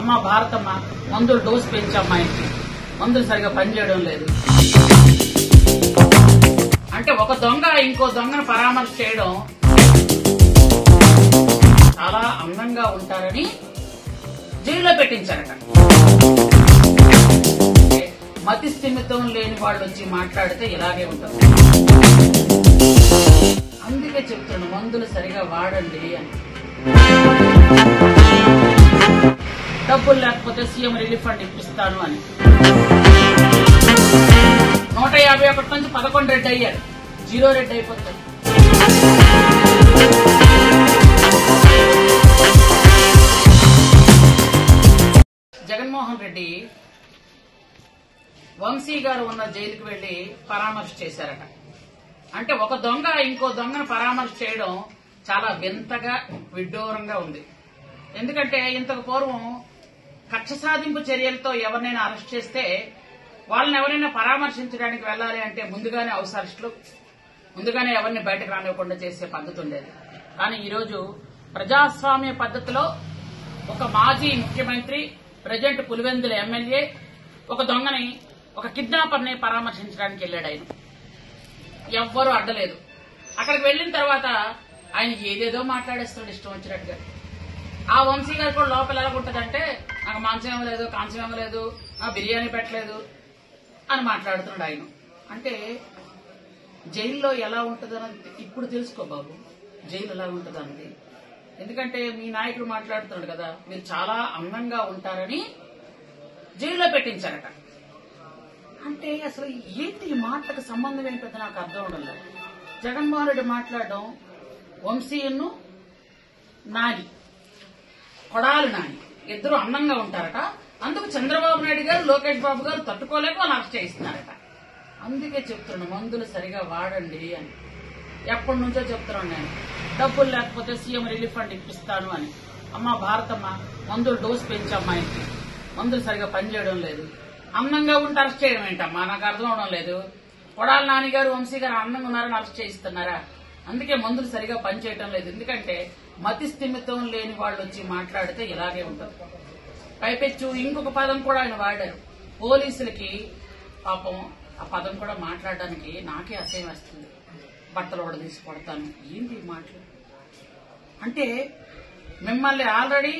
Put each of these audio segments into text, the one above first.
అమ్మ భారతమ్మ మందులు డోసు పెంచమ్మా, ఇంటి మందులు సరిగా పనిచేయడం లేదు అంటే ఒక దొంగ ఇంకో దొంగను పరామర్శ చేయడం చాలా అందంగా ఉంటారని జైల్లో పెట్టించారట. మతి స్థిమితం లేని వాళ్ళు వచ్చి మాట్లాడితే ఇలాగే ఉంటుంది. అందుకే చెప్తున్నాను, మందులు సరిగా వాడండి అని. డబ్బులు లేకపోతే సీఎం రిలీఫ్ ఫండ్ ఇప్పిస్తాను అని 151 నుంచి 11 రెడ్ అయ్యారు, 0 రెడ్ అయిపోతారు. జగన్మోహన్ రెడ్డి వంశీ గారు ఉన్న జైలుకి వెళ్లి పరామర్శ చేశారట. అంటే ఒక దొంగ ఇంకో దొంగను పరామర్శ చేయడం చాలా వింతగా విడ్డూరంగా ఉంది. ఎందుకంటే ఇంతకు పూర్వం కక్ష సాధింపు చర్యలతో ఎవరినైనా అరెస్ట్ చేస్తే వాళ్ళని ఎవరైనా పరామర్శించడానికి వెళ్లాలి అంటే ముందుగానే హౌస్ అరెస్టులు, ముందుగానే ఎవరిని బయటకు రానివ్వకుండా చేసే పద్ధతి ఉండేది. కానీ ఈరోజు ప్రజాస్వామ్య పద్ధతిలో ఒక మాజీ ముఖ్యమంత్రి, ప్రజెంట్ పులివెందుల ఎమ్మెల్యే ఒక దొంగని, ఒక కిడ్నాపర్ని పరామర్శించడానికి వెళ్లాడు. ఆయన ఎవ్వరూ అడ్డలేదు. అక్కడికి వెళ్లిన తర్వాత ఆయన ఏదేదో మాట్లాడేస్తాడు ఇష్టం వచ్చినట్టుగా. ఆ వంశీ గారు కూడా లోపల ఎలాగుంటదంటే, నాకు మాంసం ఇవ్వలేదు, కాంసం ఇవ్వలేదు, బిర్యానీ పెట్టలేదు అని మాట్లాడుతున్నాడు ఆయన. అంటే జైల్లో ఎలా ఉంటుందన్నది ఇప్పుడు తెలుసుకో బాబు, జైలు ఎలా ఉంటుందన్నది. ఎందుకంటే మీ నాయకుడు మాట్లాడుతున్నాడు కదా, మీరు చాలా అందంగా ఉంటారని జైల్లో పెట్టించారట. అంటే అసలు ఏంటి ఈ మాటలకు సంబంధం ఏంటో నాకు అర్థం అవడం లేదు. జగన్మోహన్ రెడ్డి మాట్లాడడం, వంశీయును నాని, కొడాలి నాని ఇద్దరు అందంగా ఉంటారట, అందుకు చంద్రబాబు నాయుడు గారు, లోకేష్ బాబు గారు తట్టుకోలేక వాళ్ళు అరెస్ట్ చేయిస్తున్నారట. అందుకే చెప్తున్నాను, మందులు సరిగా వాడండి అని. ఎప్పటి నుంచో చెప్తున్నాను నేను, డబ్బులు లేకపోతే సీఎం రిలీఫ్ ఫండ్ ఇప్పిస్తాను అని. అమ్మ భారతమ్మ మందులు డోసు పెంచమ్మా, ఇంటి మందులు సరిగా పనిచేయడం లేదు. అందంగా ఉంటే అరెస్ట్ చేయడం ఏంటమ్మా, నాకు అర్థం అవడం లేదు. కొడాలి నాని గారు, వంశీ గారు అందంగా ఉన్నారని అరెస్ట్ చేయిస్తున్నారా? అందుకే మందులు సరిగా పనిచేయడం లేదు. ఎందుకంటే మతి స్థిమితం లేని వాళ్ళు వచ్చి మాట్లాడితే ఇలాగే ఉంటుంది. పైపెచ్చు ఇంకొక పదం కూడా ఆయన వాడారు. పోలీసులకి పాపం ఆ పదం కూడా మాట్లాడడానికి నాకే అసహ్యం వస్తుంది. బట్టలు కూడా తీసి కొడతాను, ఏంటి మాటలు అంటే. మిమ్మల్ని ఆల్రెడీ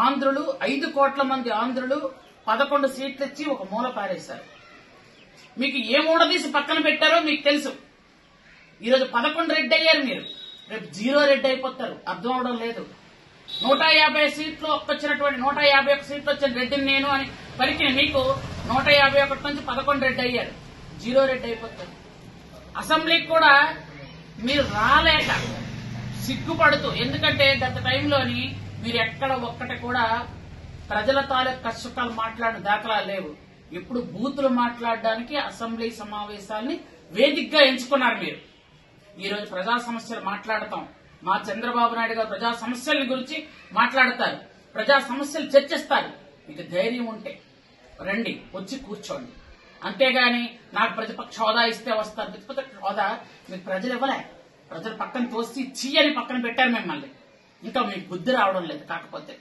ఆంధ్రులు 5 కోట్ల మంది ఆంధ్రులు 11 సీట్లు ఇచ్చి ఒక మూల పారేశారు. మీకు ఏ మూడదీసి పక్కన పెట్టారో మీకు తెలుసు. ఈరోజు 11 రెడ్ అయ్యారు, మీరు రేపు 0 రెడ్ అయిపోతారు. అర్థం అవడం లేదు. 150 సీట్లు వచ్చినటువంటి 151 సీట్లు వచ్చిన రెడ్డిని నేను అని పలికిన మీకు 151 నుంచి 11 రెడ్ అయ్యారు, 0 రెడ్ అయిపోతారు. అసెంబ్లీకి కూడా మీరు రాలేక సిగ్గుపడుతూ, ఎందుకంటే గత టైంలోని మీరు ఎక్కడ ఒక్కటి కూడా ప్రజల తాలూకు కష్టకాలు మాట్లాడిన దాఖలా లేవు. ఇప్పుడు బూతులు మాట్లాడడానికి అసెంబ్లీ సమావేశాల్ని వేదికగా ఎంచుకున్నారు మీరు. ఈరోజు ప్రజా సమస్యలు మాట్లాడతాం, మా చంద్రబాబు నాయుడు గారు ప్రజా సమస్యల గురించి మాట్లాడతారు, ప్రజా సమస్యలు చర్చిస్తారు. మీకు ధైర్యం ఉంటే రండి, వచ్చి కూర్చోండి. అంతేగాని నాకు ప్రతిపక్ష హోదా ఇస్తే వస్తారు, ప్రతిపక్ష హోదా మీకు ప్రజలు ఇవ్వలే. ప్రజలు పక్కన తోసి చీయని పక్కన పెట్టారు మిమ్మల్ని. ఇంకా మీకు బుద్ధి రావడం లేదు. కాకపోతే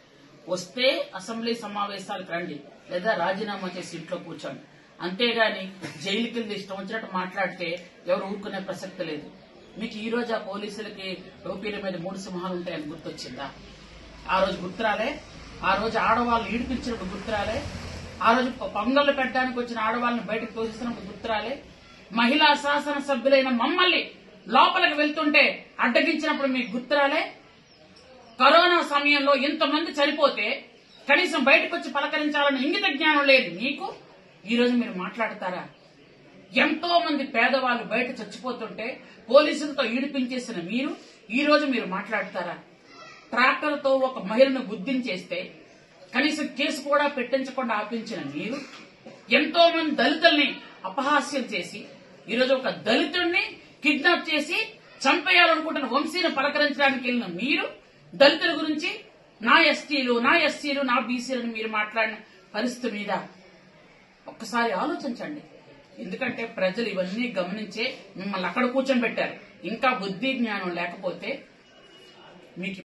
వస్తే అసెంబ్లీ సమావేశాలకు రండి, లేదా రాజీనామా చేసి ఇంట్లో కూర్చోండి. అంతేగాని జైలుకి వెళ్ళి ఇష్టం వచ్చినట్టు మాట్లాడితే ఎవరు ఊరుకునే ప్రసక్తి లేదు. మీకు ఈ రోజు ఆ పోలీసులకి టోపీల మీద 3 సింహాలు ఉంటాయని గుర్తొచ్చిందా? ఆ రోజు గుర్తురాలే? ఆ రోజు ఆడవాళ్ళు ఈడిపించినప్పుడు గుర్తురాలే? ఆ రోజు పొంగళ్లు పెట్టడానికి వచ్చిన ఆడవాళ్ళని బయటకు తోసిస్తున్నప్పుడు గుర్తురాలే? మహిళా శాసన సభ్యులైన మమ్మల్ని లోపలికి వెళ్తుంటే అడ్డగించినప్పుడు మీకు గుర్తురాలే? కరోనా సమయంలో ఇంతమంది చనిపోతే కనీసం బయటకు వచ్చి పలకరించాలని ఇంగిత జ్ఞానం లేదు మీకు. ఈ రోజు మీరు మాట్లాడతారా? ఎంతో మంది పేదవాళ్ళు బయట చచ్చిపోతుంటే పోలీసులతో ఈడిపించేసిన మీరు ఈ రోజు మీరు మాట్లాడతారా? ట్రాక్టర్తో ఒక మహిళను గుద్దించేస్తే కనీసం కేసు కూడా పెట్టించకుండా ఆపించిన మీరు, ఎంతో మంది దళితుల్ని అపహాస్యం చేసి ఈరోజు ఒక దళితుడిని కిడ్నాప్ చేసి చంపేయాలనుకుంటున్న వంశీని పలకరించడానికి వెళ్ళిన మీరు, దళితుల గురించి నా ఎస్టీలు, నా ఎస్సీలు, నా బీసీలను మీరు మాట్లాడిన పరిస్థితి మీద ఒక్కసారి ఆలోచించండి. ఎందుకంటే ప్రజలు ఇవన్నీ గమనించే మిమ్మల్ని అక్కడ కూర్చొని పెట్టారు. ఇంకా బుద్ధి జ్ఞానం లేకపోతే మీకు